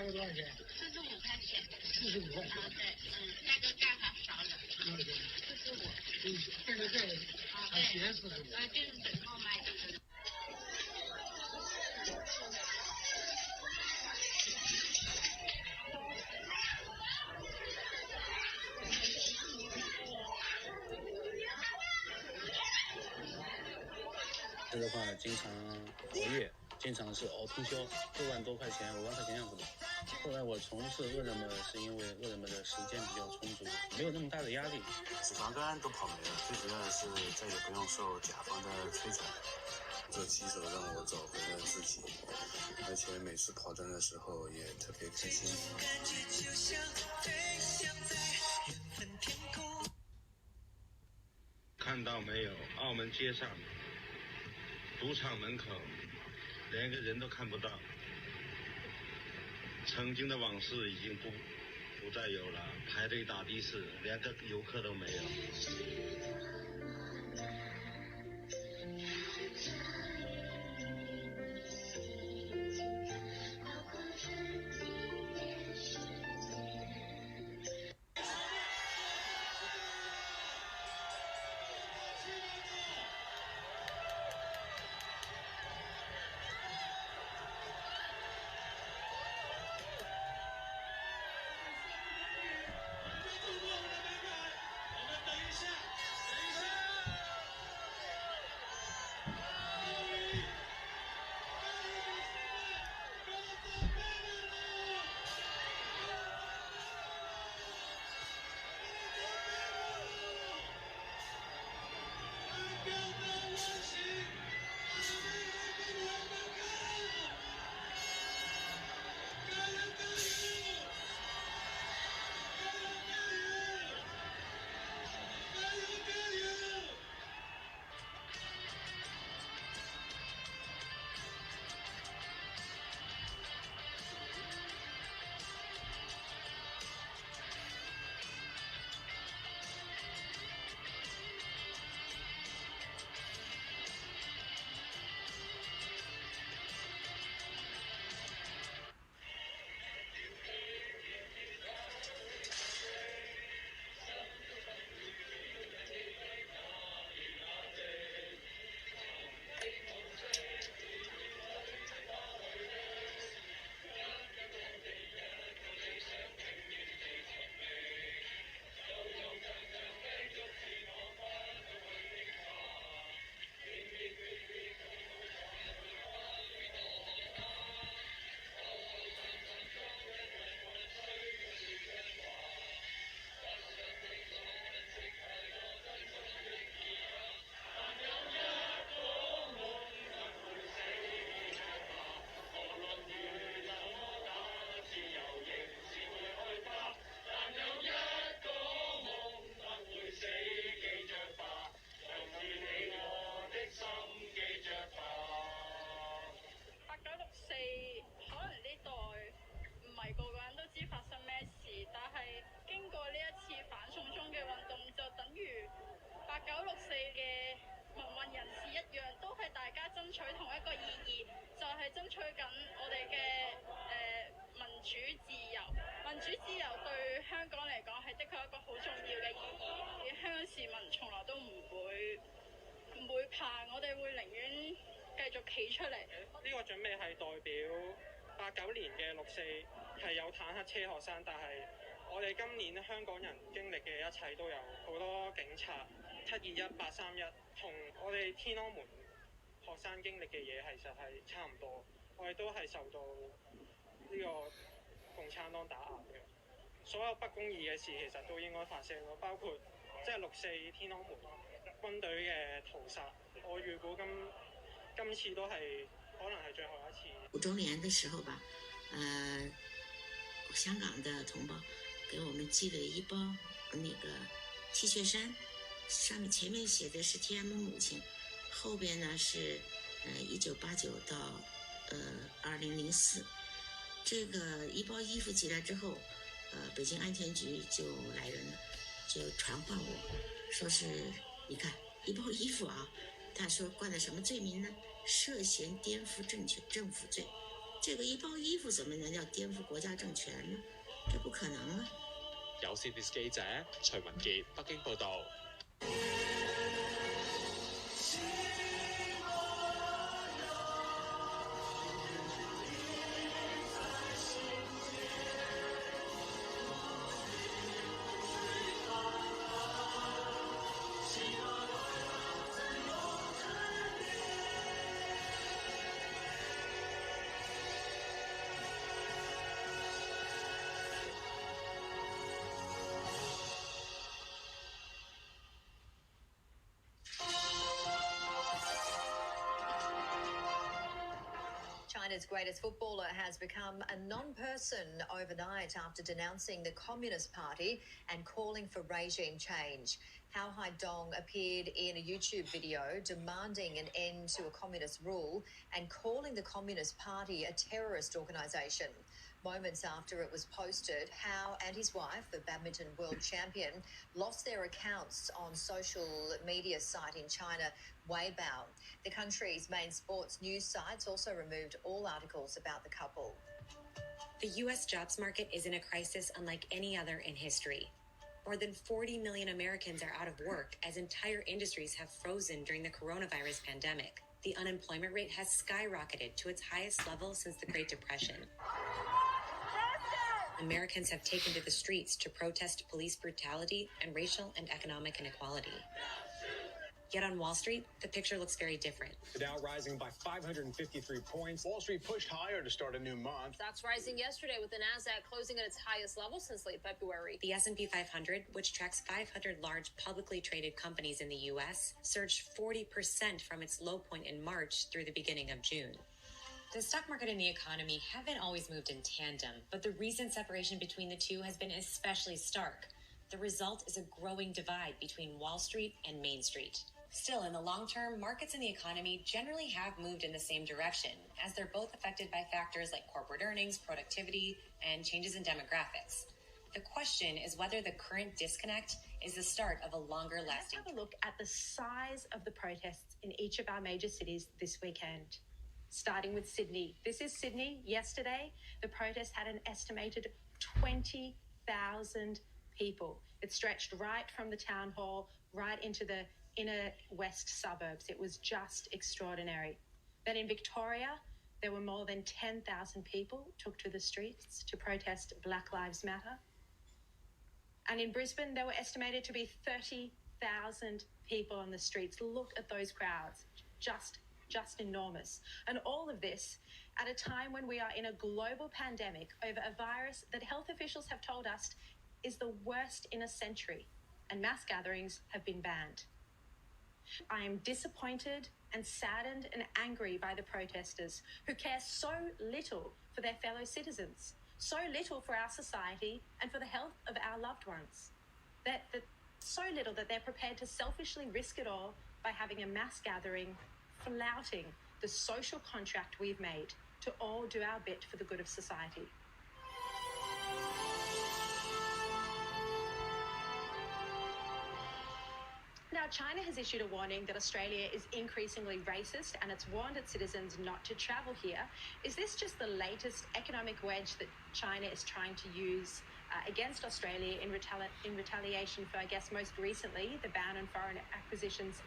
价格多少钱？45块钱。45块。啊，对，价格刚好少了。45。这个在鞋45。就是等号卖的。这的话，经常熬夜，经常是熬通宵，6万多块钱、5万块钱样子吧。后来我从事饿了么，是因为饿了么的时间比较充足，没有那么大的压力。脂肪肝都跑没了，最主要的是再也不用受甲方的摧残。这骑手让我找回了自己，而且每次跑站的时候也特别开心。看到没有，澳门街上赌场门口连个人都看不到，曾经的往事已经不再有了，排队打的士连个游客都没有。準備係代表89年嘅6·4係有坦克車學生，但係我哋今年香港人經歷嘅一切都有好多警察7·21、8·31，同我哋天安門學生經歷嘅嘢其實係差唔多，我哋都係受到呢個共產黨打壓嘅，所有不公義嘅事其實都應該發聲咯，包括即係6·4天安門軍隊嘅屠殺，我預估今次都係。可能係最後一次。5週年的時候吧，香港的同胞給我們寄了一包那個 T 恤衫，上面前面寫的是天安門母親，後邊呢是1989到2004。這個一包衣服寄來之後，北京安全局就來人了，就傳喚我，說是你看一包衣服啊，他說冠了什麼罪名呢？涉嫌顛覆政府罪，这个一包衣服怎么能叫颠覆國家政權呢？這不可能啊！有線電視記者徐文傑北京報導。China's greatest footballer has become a non-person overnight after denouncing the Communist Party and calling for regime change. Cao Haidong appeared in a YouTube video demanding an end to a communist rule and calling the Communist Party a terrorist organisation. Moments after it was posted, Hao and his wife, the badminton world champion, lost their accounts on social media site in China, Weibo. The country's main sports news sites also removed all articles about the couple. The U.S. jobs market is in a crisis unlike any other in history. More than 40 million Americans are out of work as entire industries have frozen during the coronavirus pandemic. The unemployment rate has skyrocketed to its highest level since the Great Depression. Americans have taken to the streets to protest police brutality and racial and economic inequality. Yet on Wall Street, the picture looks very different. The Dow rising by 553 points. Wall Street pushed higher to start a new month. Stocks rising yesterday with the Nasdaq closing at its highest level since late February. The S&P 500, which tracks 500 large publicly traded companies in the U.S., surged 40% from its low point in March through the beginning of June. The stock market and the economy haven't always moved in tandem, but the recent separation between the two has been especially stark. The result is a growing divide between Wall Street and Main Street. Still, in the long term, markets and the economy generally have moved in the same direction, as they're both affected by factors like corporate earnings, productivity, and changes in demographics. The question is whether the current disconnect is the start of a longer-lasting... Let's have a look at the size of the protests in each of our major cities this weekend. Starting with Sydney. This is Sydney. Yesterday, the protest had an estimated 20,000 people. It stretched right from the town hall right into the inner west suburbs. It was just extraordinary. Then in Victoria, there were more than 10,000 people took to the streets to protest Black Lives Matter. And in Brisbane, there were estimated to be 30,000 people on the streets. Look at those crowds. Just enormous. And all of this at a time when we are in a global pandemic over a virus that health officials have told us is the worst in a century, and mass gatherings have been banned. I am disappointed and saddened and angry by the protesters who care so little for their fellow citizens, so little for our society and for the health of our loved ones, that so little that they're prepared to selfishly risk it all by having a mass gathering, flouting the social contract we've made to all do our bit for the good of society. Now, China has issued a warning that Australia is increasingly racist, and it's warned its citizens not to travel here. Is this just the latest economic wedge that China is trying to use against Australia in retaliation for, I guess, most recently, the ban on foreign acquisitions,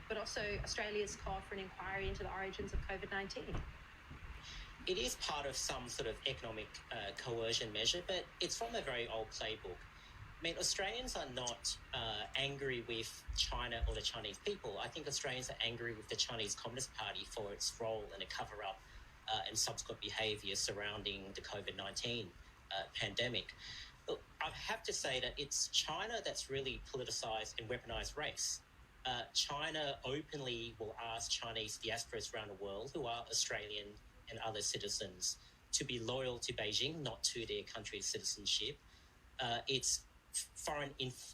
but also Australia's call for an inquiry into the origins of COVID-19? It is part of some sort of economic coercion measure, but it's from a very old playbook. I mean, Australians are not angry with China or the Chinese people. I think Australians are angry with the Chinese Communist Party for its role in a cover-up and subsequent behaviour surrounding the COVID-19 pandemic. Look, I have to say that it's China that's really politicised and weaponised race. China openly will ask Chinese diasporas around the world who are Australian and other citizens to be loyal to Beijing, not to their country's citizenship. It's foreign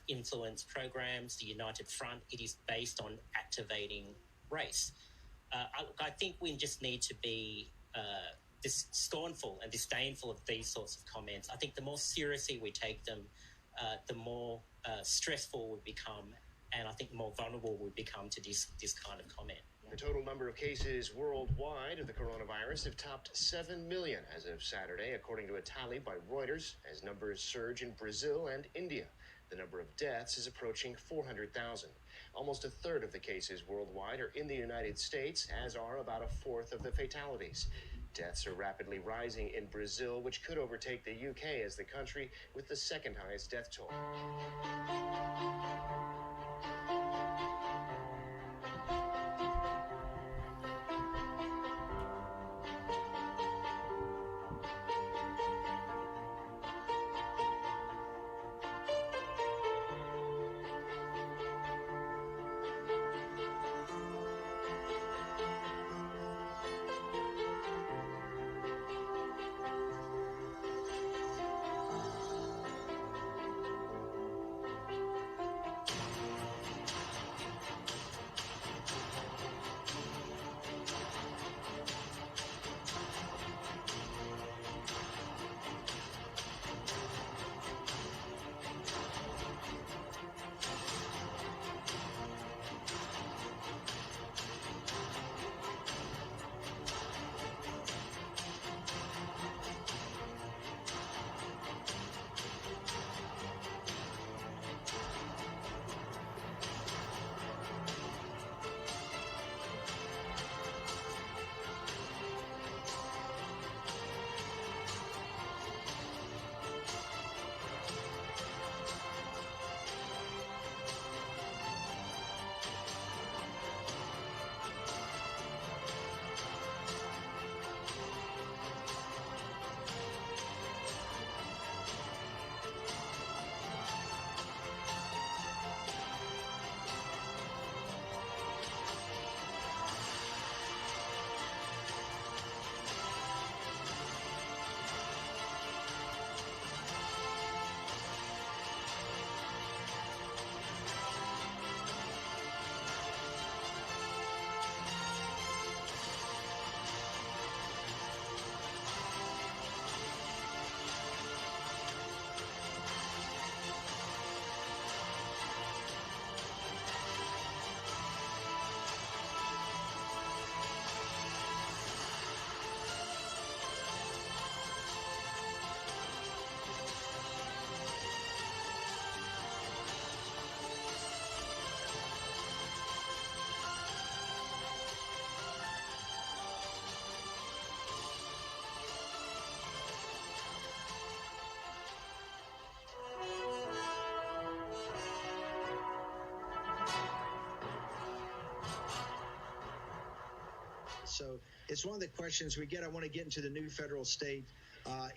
influence programs, the United Front, it is based on activating race. I think we just need to be scornful and disdainful of these sorts of comments. I think the more seriously we take them, the more stressful we become, and I think the more vulnerable we become to this kind of comment. The total number of cases worldwide of the coronavirus have topped 7 million as of Saturday, according to a tally by Reuters, as numbers surge in Brazil and India. The number of deaths is approaching 400,000. Almost a third of the cases worldwide are in the United States, as are about a fourth of the fatalities. Deaths are rapidly rising in Brazil, which could overtake the UK as the country with the second highest death toll. So it's one of the questions we get. I want to get into the new federal state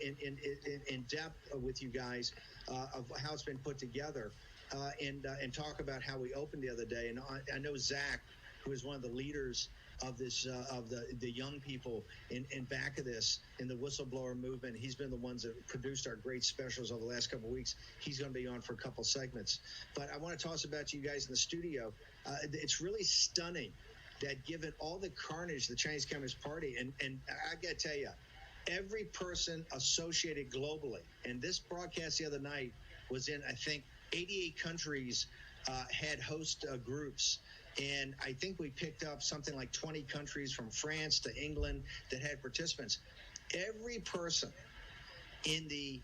in depth with you guys of how it's been put together and talk about how we opened the other day. And I know Zach, who is one of the leaders of this of the young people in back of this in the whistleblower movement. He's been the ones that produced our great specials over the last couple of weeks. He's going to be on for a couple segments. But I want to toss about to you guys in the studio. It's really stunning that given all the carnage the Chinese Communist Party, and I got to tell you, every person associated globally, and this broadcast the other night was in, I think, 88 countries had host groups. And I think we picked up something like 20 countries from France to England that had participants. Every person in the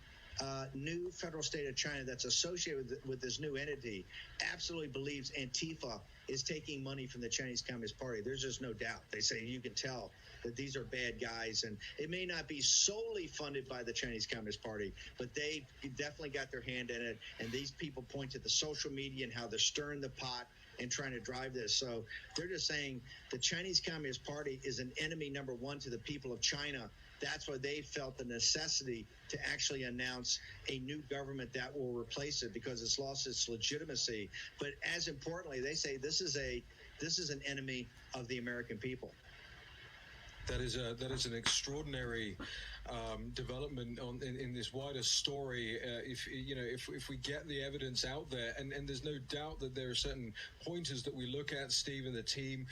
new federal state of China that's associated with this new entity absolutely believes Antifa is taking money from the Chinese Communist Party. There's just no doubt. They say you can tell that these are bad guys, and it may not be solely funded by the Chinese Communist Party, but they definitely got their hand in it. And these people point to the social media and how they're stirring the pot and trying to drive this. So they're just saying the Chinese Communist Party is an enemy number one to the people of China. That's why they felt the necessity to actually announce a new government that will replace it because it's lost its legitimacy. But as importantly, they say this is an enemy of the American people. That is an extraordinary development in this wider story. If we get the evidence out there, and there's no doubt that there are certain pointers that we look at, Steve and the team,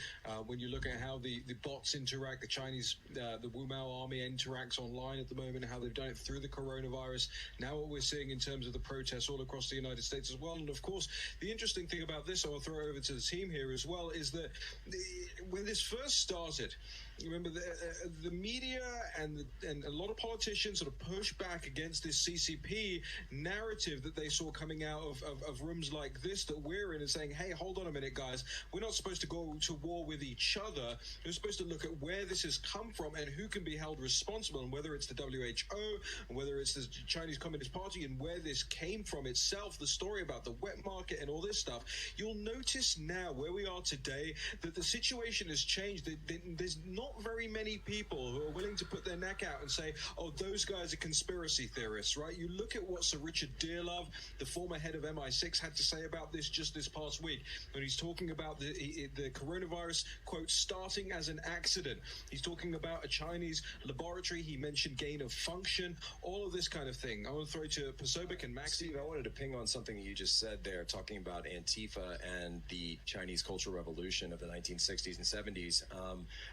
when you look at how the bots interact, the Chinese, the Wu Mao army interacts online at the moment, how they've done it through the coronavirus. Now what we're seeing in terms of the protests all across the United States as well. And of course, the interesting thing about this, I'll throw it over to the team here as well, is that when this first started, remember the media and a lot of politicians sort of pushed back against this CCP narrative that they saw coming out of rooms like this that we're in, and saying, hey, hold on a minute, guys, we're not supposed to go to war with each other. We're supposed to look at where this has come from and who can be held responsible, and whether it's the WHO, and whether it's the Chinese Communist Party, and where this came from itself, the story about the wet market and all this stuff. You'll notice now where we are today that the situation has changed. There's not very many people who are willing to put their neck out and say, oh, those guys are conspiracy theorists, right? You look at what Sir Richard Dearlove, the former head of MI6, had to say about this just this past week when he's talking about the coronavirus, quote, starting as an accident. He's talking about a Chinese laboratory. He mentioned gain of function, all of this kind of thing. I want to throw to Posobiec and Max. Steve, I wanted to ping on something you just said there, talking about Antifa and the Chinese Cultural Revolution of the 1960s and 70s.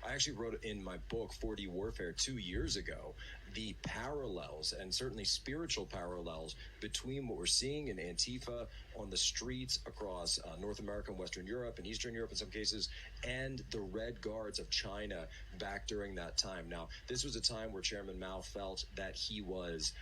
I actually wrote in my book, 4D Warfare, 2 years ago, the parallels, and certainly spiritual parallels, between what we're seeing in Antifa on the streets across North America and Western Europe and Eastern Europe in some cases, and the Red Guards of China back during that time. Now, this was a time where Chairman Mao felt that he was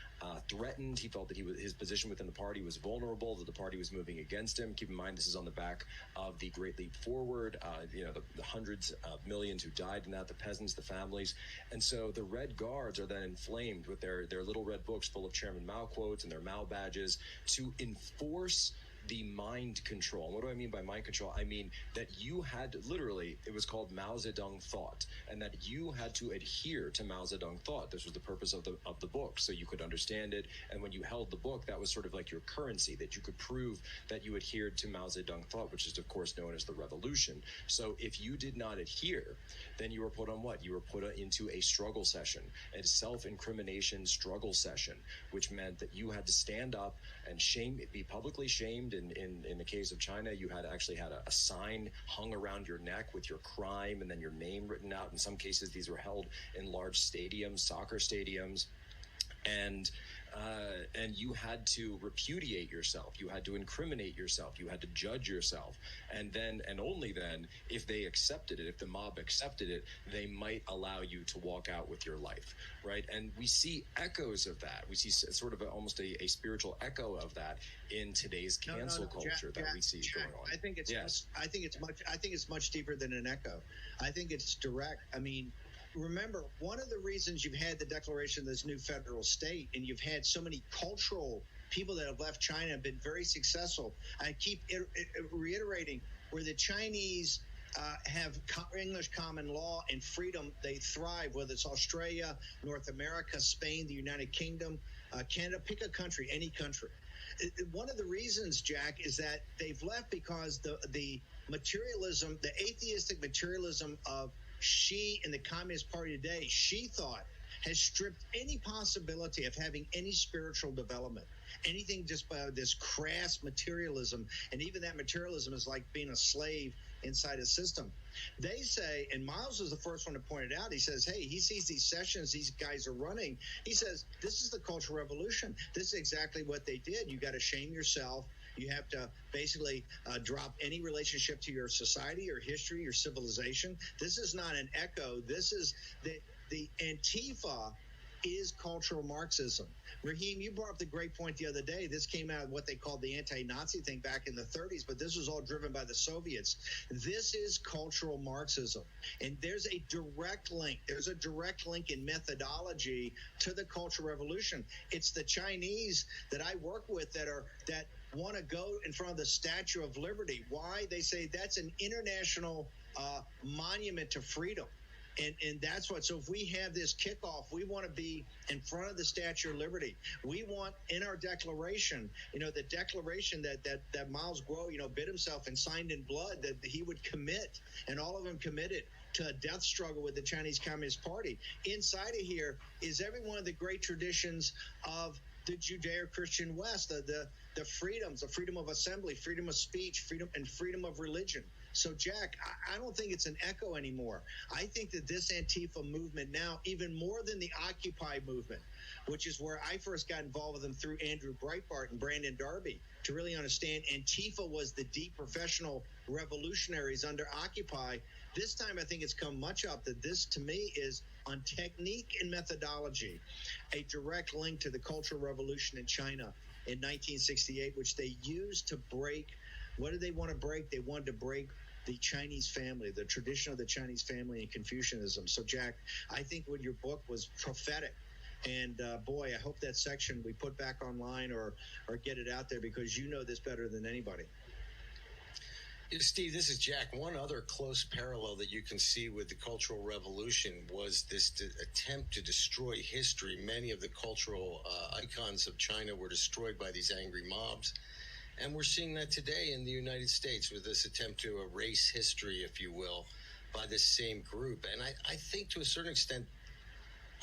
threatened. He felt that his position within the party was vulnerable, that the party was moving against him. Keep in mind, this is on the back of the Great Leap Forward, the hundreds of millions who died in that, the peasants, the families. And so the Red Guards are then inflamed with their little red books full of Chairman Mao quotes and their Mao badges to enforce the mind control. And what do I mean by mind control? I mean that you had, literally, it was called Mao Zedong thought, and that you had to adhere to Mao Zedong thought. This was the purpose of the book, so you could understand it. And when you held the book, that was sort of like your currency, that you could prove that you adhered to Mao Zedong thought, which is, of course, known as the revolution. So if you did not adhere, then you were put on what? You were put into a struggle session, a self-incrimination struggle session, which meant that you had to stand up and be publicly shamed. In the case of China, you had a sign hung around your neck with your crime and then your name written out. In some cases, these were held in large stadiums, soccer stadiums. And you had to repudiate yourself. You had to incriminate yourself. You had to judge yourself. And then, and only then, if they accepted it, if the mob accepted it, they might allow you to walk out with your life, right? And we see echoes of that. We see sort of almost a spiritual echo of that in today's cancel culture that we see going on. I think it's much deeper than an echo. I think it's direct. I mean, remember, one of the reasons you've had the declaration of this new federal state, and you've had so many cultural people that have left China have been very successful. I keep reiterating, where the Chinese have English common law and freedom, they thrive, whether it's Australia, North America, Spain, the United Kingdom, Canada, pick a country, any country. One of the reasons, Jack, is that they've left because the materialism, the atheistic materialism of Xi and the Communist Party today, Xi thought, has stripped any possibility of having any spiritual development, anything just by this crass materialism. And even that materialism is like being a slave inside a system. They say, and Miles was the first one to point it out, he says, hey, he sees these sessions these guys are running. He says, this is the Cultural Revolution. This is exactly what they did. You got to shame yourself. You have to basically drop any relationship to your society, your history, your civilization. This is not an echo. This is the Antifa is cultural Marxism. Raheem, you brought up the great point the other day. This came out of what they called the anti-Nazi thing back in the 30s, but this was all driven by the Soviets. This is cultural Marxism. And there's a direct link. There's a direct link in methodology to the Cultural Revolution. It's the Chinese that I work with that want to go in front of the Statue of Liberty. Why? They say that's an international monument to freedom. And that's what, so if we have this kickoff, we want to be in front of the Statue of Liberty. We want in our declaration, the declaration that Miles Guo, bid himself and signed in blood that he would commit, and all of them committed to a death struggle with the Chinese Communist Party. Inside of here is every one of the great traditions of the Judeo-Christian West, the freedoms, the freedom of assembly, freedom of speech, freedom of religion. So, Jack, I don't think it's an echo anymore. I think that this Antifa movement now, even more than the Occupy movement, which is where I first got involved with them through Andrew Breitbart and Brandon Darby, to really understand Antifa was the deep professional revolutionaries under Occupy. This time, I think it's come much up that this, to me, is on technique and methodology, a direct link to the Cultural Revolution in China in 1968, which they used to break. What did they want to break? They wanted to break the Chinese family, the tradition of the Chinese family and Confucianism. So, Jack, I think when your book was prophetic, and boy, I hope that section we put back online or get it out there, because you know this better than anybody. Steve, this is Jack. One other close parallel that you can see with the Cultural Revolution was this attempt to destroy history. Many of the cultural icons of China were destroyed by these angry mobs. And we're seeing that today in the United States with this attempt to erase history, if you will, by this same group. And I think to a certain extent,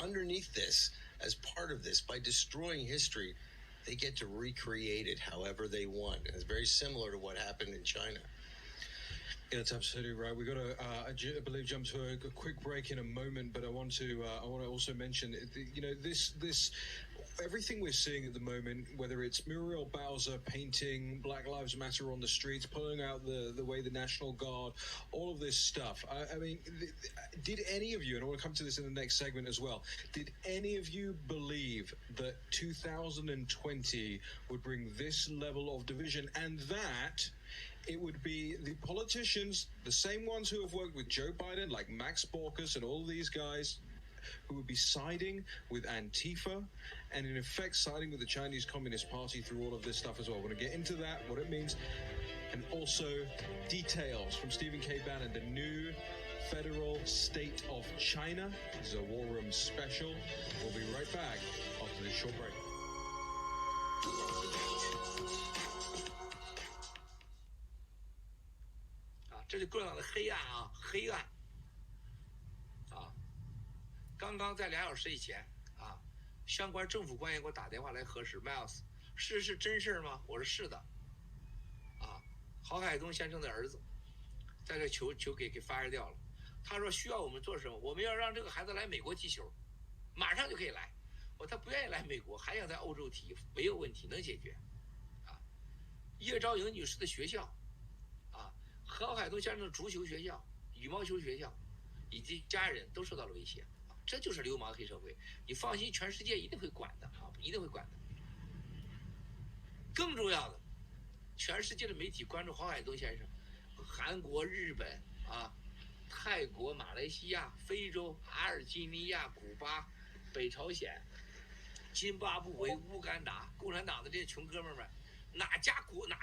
underneath this, as part of this, by destroying history, they get to recreate it however they want. And it's very similar to what happened in China. Yeah, that's absolutely right. We've got to, I believe, jump to a quick break in a moment, but I want to also mention, this everything we're seeing at the moment, whether it's Muriel Bowser painting Black Lives Matter on the streets, pulling out the way the National Guard, all of this stuff. I mean, did any of you, and I want to come to this in the next segment as well, did any of you believe that 2020 would bring this level of division, and that it would be the politicians, the same ones who have worked with Joe Biden, like Max Baucus and all these guys, who would be siding with Antifa and in effect siding with the Chinese Communist Party through all of this stuff as well? We're going to get into that, what it means, and also details from Stephen K. Bannon, the new federal state of China. This is a War Room special. We'll be right back after this short break. 这是共产党的黑暗啊，黑暗啊！刚刚在2小时以前啊，相关政府官员给我打电话来核实 ，Miles， 是真事吗？我说是的。啊，郝海东先生的儿子在这球给 fire 掉了。他说需要我们做什么？我们要让这个孩子来美国踢球，马上就可以来。他不愿意来美国，还想在欧洲踢，没有问题，能解决。啊，叶兆莹女士的学校。 郝海东先生的足球学校、羽毛球学校，以及家人都受到了威胁，这就是流氓黑社会。你放心，全世界一定会管的啊，一定会管的。更重要的，全世界的媒体关注郝海东先生，韩国、日本啊、泰国、马来西亚、非洲、阿尔及利亚、古巴、北朝鲜、津巴布韦、乌干达，共产党的这些穷哥们们，哪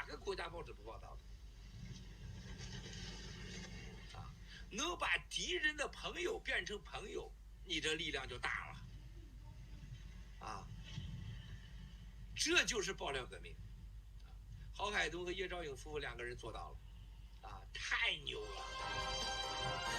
个国家报纸不报道的？ 能把敌人的朋友变成朋友，你这力量就大了，啊！这就是爆料革命。郝海东和叶兆颖夫妇2个人做到了，啊，太牛了！